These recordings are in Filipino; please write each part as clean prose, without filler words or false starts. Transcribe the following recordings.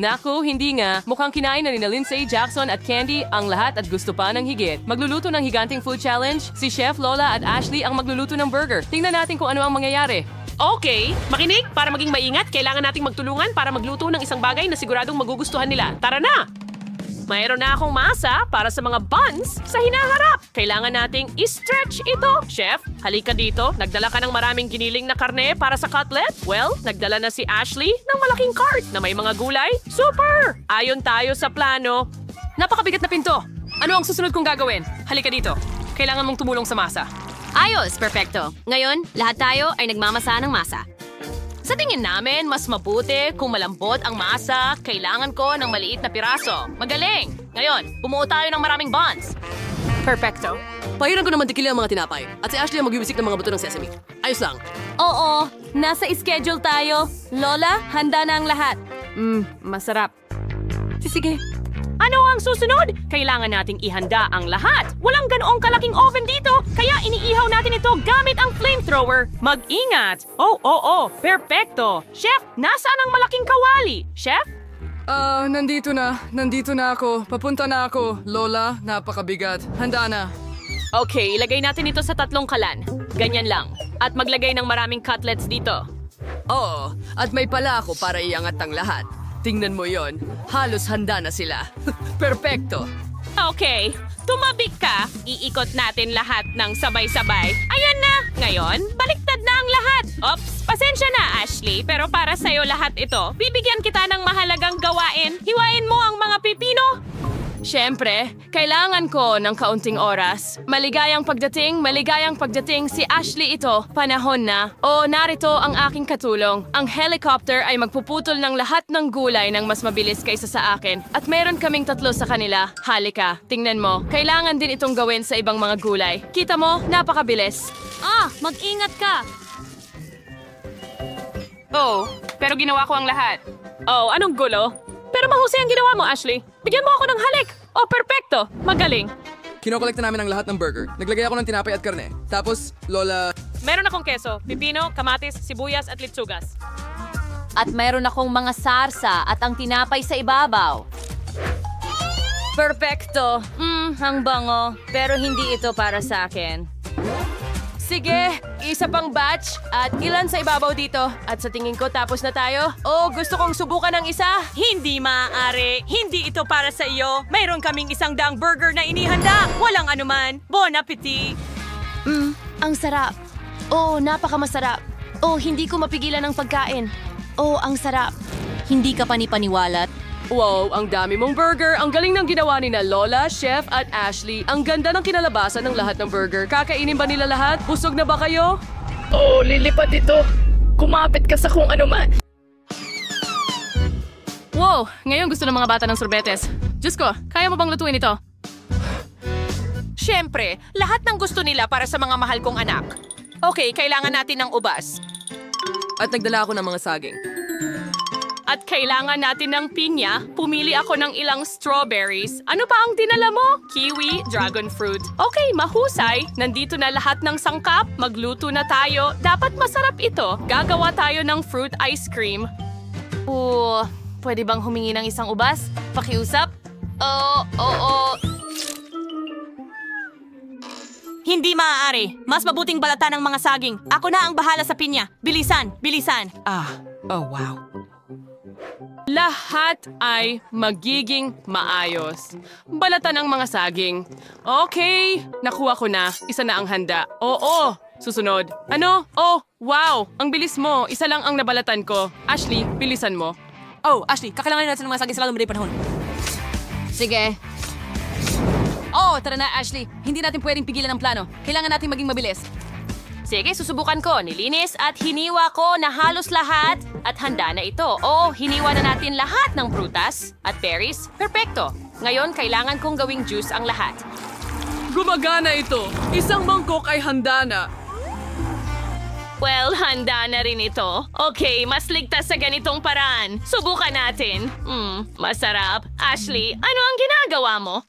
Naku, hindi nga. Mukhang kinain na ni Lindsay, Jackson at Candy ang lahat at gusto pa ng higit. Magluluto ng higanting food challenge. Si Chef Lola at Ashley ang magluluto ng burger. Tingnan natin kung ano ang mangyayari. Okay, makinig. Para maging maingat, kailangan nating magtulungan para magluto ng isang bagay na siguradong magugustuhan nila. Tara na! Mayroon na akong masa para sa mga buns sa hinaharap. Kailangan nating i-stretch ito. Chef, halika dito. Nagdala ka ng maraming giniling na karne para sa cutlet? Well, nagdala na si Ashley ng malaking cart na may mga gulay. Super! Ayon tayo sa plano. Napakabigat na pinto. Ano ang susunod kong gagawin? Halika dito. Kailangan mong tumulong sa masa. Ayos, perfecto. Ngayon, lahat tayo ay nagmamasa ng masa. Sa tingin namin, mas mabuti kung malambot ang masa. Kailangan ko ng maliit na piraso. Magaling! Ngayon, bumuo tayo ng maraming buns. Perfecto. Pahiran ko naman tikili ang mga tinapay. At si Ashley ang magwiwisik ng mga buto ng sesame. Ayos lang. Oo, nasa schedule tayo. Lola, handa na ang lahat. Masarap. Sige. Ano ang susunod? Kailangan nating ihanda ang lahat. Walang ganoong kalaking oven dito, kaya iniihaw natin ito gamit ang flamethrower. Mag-ingat! Oh, perfecto! Chef, nasaan ang malaking kawali? Chef? Nandito na. Nandito na ako. Papunta na ako. Lola, napakabigat. Handa na. Okay, ilagay natin ito sa 3 kalan. Ganyan lang. At maglagay ng maraming cutlets dito. Oo, at may pala ako para iangat ang lahat. Tingnan mo yon. Halos handa na sila. Perfecto. Okay, tumabik ka. Iikot natin lahat ng sabay-sabay. Ayan na! Ngayon, baliktad na ang lahat. Ops, pasensya na, Ashley. Pero para sa'yo lahat ito, bibigyan kita ng mahalagang gawain. Hiwain mo ang mga pipino. Siyempre, kailangan ko ng kaunting oras. Maligayang pagdating si Ashley ito. Panahon na. O narito ang aking katulong. Ang helicopter ay magpuputol ng lahat ng gulay ng mas mabilis kaysa sa akin. At meron kaming 3 sa kanila. Halika, tingnan mo. Kailangan din itong gawin sa ibang mga gulay. Kita mo, napakabilis. Mag-ingat ka. Oh, pero ginawa ko ang lahat. Oh, anong gulo? Pero mahusay ang ginawa mo, Ashley. Bigyan mo ako ng halik. Oh, perfecto. Magaling. Kinokolekta namin ang lahat ng burger. Naglagay ako ng tinapay at karne. Tapos, Lola... Meron akong keso, pipino, kamatis, sibuyas at litsugas. At mayroon akong mga sarsa at ang tinapay sa ibabaw. Perfecto. Ang bango. Pero hindi ito para sa akin. Sige, isa pang batch at ilan sa ibabaw dito. At sa tingin ko tapos na tayo. Oh, gusto kong subukan ng isa. Hindi maaari. Hindi ito para sa iyo. Mayroon kaming 100 burger na inihanda. Walang anuman. Bon appetit. Ang sarap. Oh, napakamasarap. Oh, hindi ko mapigilan ang pagkain. Oh, ang sarap. Hindi ka panipaniwalat. Wow, ang dami mong burger. Ang galing ng ginawa ni na Lola, Chef at Ashley. Ang ganda ng kinalabasan ng lahat ng burger. Kakainin ba nila lahat? Busog na ba kayo? Oh, lilipad ito. Kumapit ka sa kung ano man. Wow, ngayon gusto ng mga bata ng sorbetes. Diyos ko, kaya mo bang lutuin ito? Siyempre, lahat ng gusto nila para sa mga mahal kong anak. Okay, kailangan natin ng ubas. At nagdala ako ng mga saging. At kailangan natin ng pinya. Pumili ako ng ilang strawberries. Ano pa ang dinala mo? Kiwi, dragon fruit. Okay, mahusay. Nandito na lahat ng sangkap. Magluto na tayo. Dapat masarap ito. Gagawa tayo ng fruit ice cream. Pwede bang humingi ng isang ubas? Pakiusap? Oo. Hindi maaari. Mas mabuting balatan ng mga saging. Ako na ang bahala sa pinya. Bilisan. Oh wow. Lahat ay magiging maayos. Balatan ang mga saging. Okay, nakuha ko na. Isa na ang handa. Oo, susunod. Ano? Oh, wow, ang bilis mo. Isa lang ang nabalatan ko. Ashley, bilisan mo. Oh, Ashley, kakailanganin natin ng mga saging sa lalong madaling panahon. Sige. Oh, tara na, Ashley. Hindi natin pwedeng pigilan ang plano. Kailangan natin maging mabilis. Sige, susubukan ko. Nilinis at hiniwa ko na halos lahat at handa na ito. Oh, hiniwa na natin lahat ng prutas at berries. Perfecto. Ngayon, kailangan kong gawing juice ang lahat. Gumagana ito. Isang mangkok ay handa na. Well, handa na rin ito. Okay, mas ligtas sa ganitong paraan. Subukan natin. Masarap. Ashley, ano ang ginagawa mo?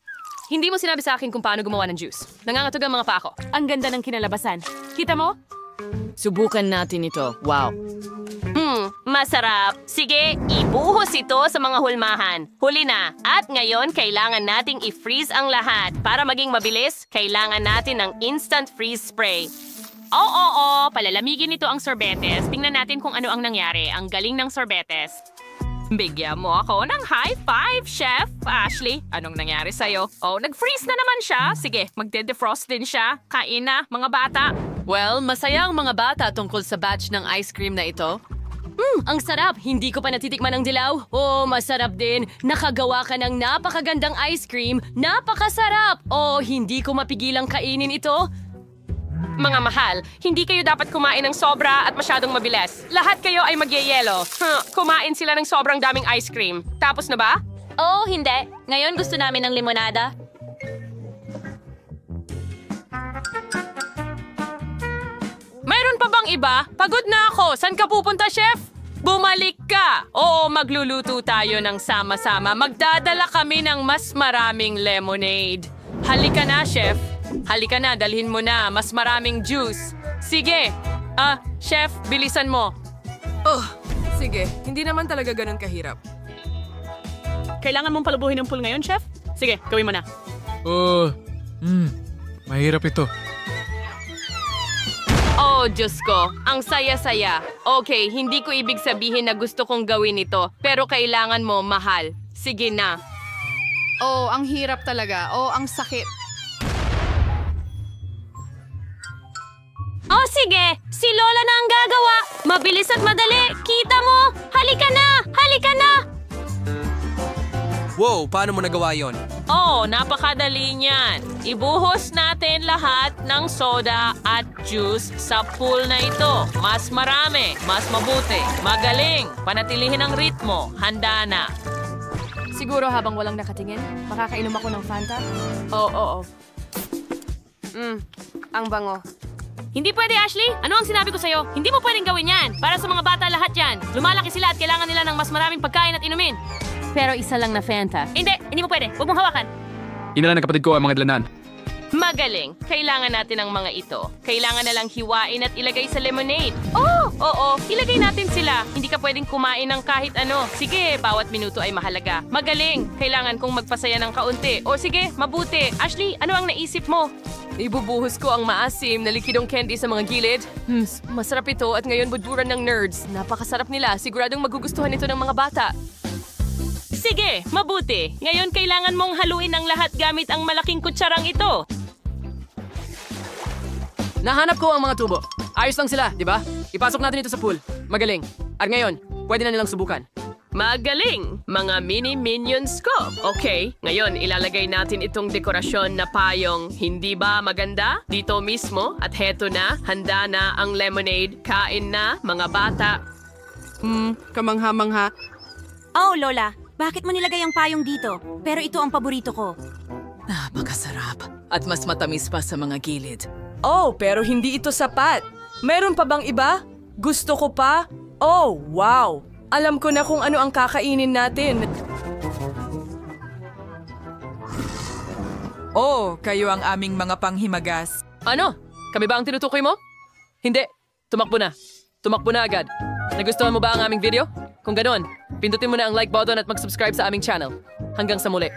Hindi mo sinabi sa akin kung paano gumawa ng juice. Nangangatog ang mga paa ko. Ang ganda ng kinalabasan. Kita mo? Subukan natin ito. Wow. Masarap. Sige, ibuhos ito sa mga hulmahan. Huli na. At ngayon, kailangan nating i-freeze ang lahat. Para maging mabilis, kailangan natin ng instant freeze spray. Oo, palalamigin nito ang sorbetes. Tingnan natin kung ano ang nangyari. Ang galing ng sorbetes. Bigyan mo ako ng high five, Chef Ashley. Anong nangyari sa'yo? Oh, nag-freeze na naman siya. Sige, magde-defrost din siya. Kain na, mga bata. Well, masaya ang mga bata tungkol sa batch ng ice cream na ito. Ang sarap! Hindi ko pa natitikman ang dilaw. Oh, masarap din. Nakagawa ka ng napakagandang ice cream. Napakasarap! Oh, hindi ko mapigilang kainin ito. Mga mahal, hindi kayo dapat kumain ng sobra at masyadong mabilis. Lahat kayo ay magyeyelo. Kumain sila ng sobrang daming ice cream. Tapos na ba? Oh, hindi. Ngayon gusto namin ng limonada. Mayroon pa bang iba? Pagod na ako. Saan ka pupunta, Chef? Bumalik ka! Oo, magluluto tayo ng sama-sama. Magdadala kami ng mas maraming lemonade. Halika na, Chef. Halika na, dalhin mo na. Mas maraming juice. Sige. Chef, bilisan mo. Oh, sige. Hindi naman talaga ganun kahirap. Kailangan mong palubuhin ng pool ngayon, Chef? Sige, gawin mo na. Mahirap ito. Oh, Diyos ko. Ang saya-saya. Okay, hindi ko ibig sabihin na gusto kong gawin ito. Pero kailangan mo, mahal. Sige na. Oh, ang hirap talaga. Oh, ang sakit. Oh, sige! Si Lola na ang gagawa! Mabilis at madali! Kita mo! Halika na! Halika na! Wow, paano mo nagawa yon? Oh, napakadali niyan. Ibuhos natin lahat ng soda at juice sa pool na ito. Mas marami, mas mabuti, magaling. Panatilihin ang ritmo. Handa na. Siguro habang walang nakatingin, makakainom ako ng Fanta? Oo. Ang bango. Hindi pwede, Ashley. Ano ang sinabi ko sa'yo? Hindi mo pwedeng gawin yan. Para sa mga bata lahat yan. Lumalaki sila at kailangan nila ng mas maraming pagkain at inumin. Pero isa lang na Fanta. Hindi mo pwede. Huwag mong hawakan. Inalan ng kapatid ko ang mga dalanan. Magaling. Kailangan natin ang mga ito. Kailangan na lang hiwain at ilagay sa lemonade. Oo. Ilagay natin sila. Hindi ka pwedeng kumain ng kahit ano. Sige, bawat minuto ay mahalaga. Magaling. Kailangan kong magpasaya ng kaunti. O sige, mabuti. Ashley, ano ang naisip mo? Ibubuhos ko ang maasim na likidong candy sa mga gilid. Masarap ito at ngayon budburan ng nerds. Napakasarap nila. Siguradong magugustuhan ito ng mga bata. Sige, mabuti. Ngayon kailangan mong haluin ang lahat gamit ang malaking kutsarang ito. Nahanap ko ang mga tubo. Ayos lang sila, di ba? Ipasok natin ito sa pool. Magaling. At ngayon, pwede na nilang subukan. Magaling! Mga mini-minions ko. Okay, ngayon ilalagay natin itong dekorasyon na payong. Hindi ba maganda? Dito mismo. At heto na, handa na ang lemonade. Kain na, mga bata. Kamangha-mangha. Oh, Lola, bakit mo nilagay ang payong dito? Pero ito ang paborito ko. Napakasarap. At mas matamis pa sa mga gilid. Oh, pero hindi ito sapat. Meron pa bang iba? Gusto ko pa? Oh, wow! Alam ko na kung ano ang kakainin natin. Oh, kayo ang aming mga panghimagas. Ano? Kami ba ang tinutukoy mo? Hindi. Tumakbo na. Tumakbo na agad. Nagustuhan mo ba ang aming video? Kung ganoon, pindutin mo na ang like button at mag-subscribe sa aming channel. Hanggang sa muli.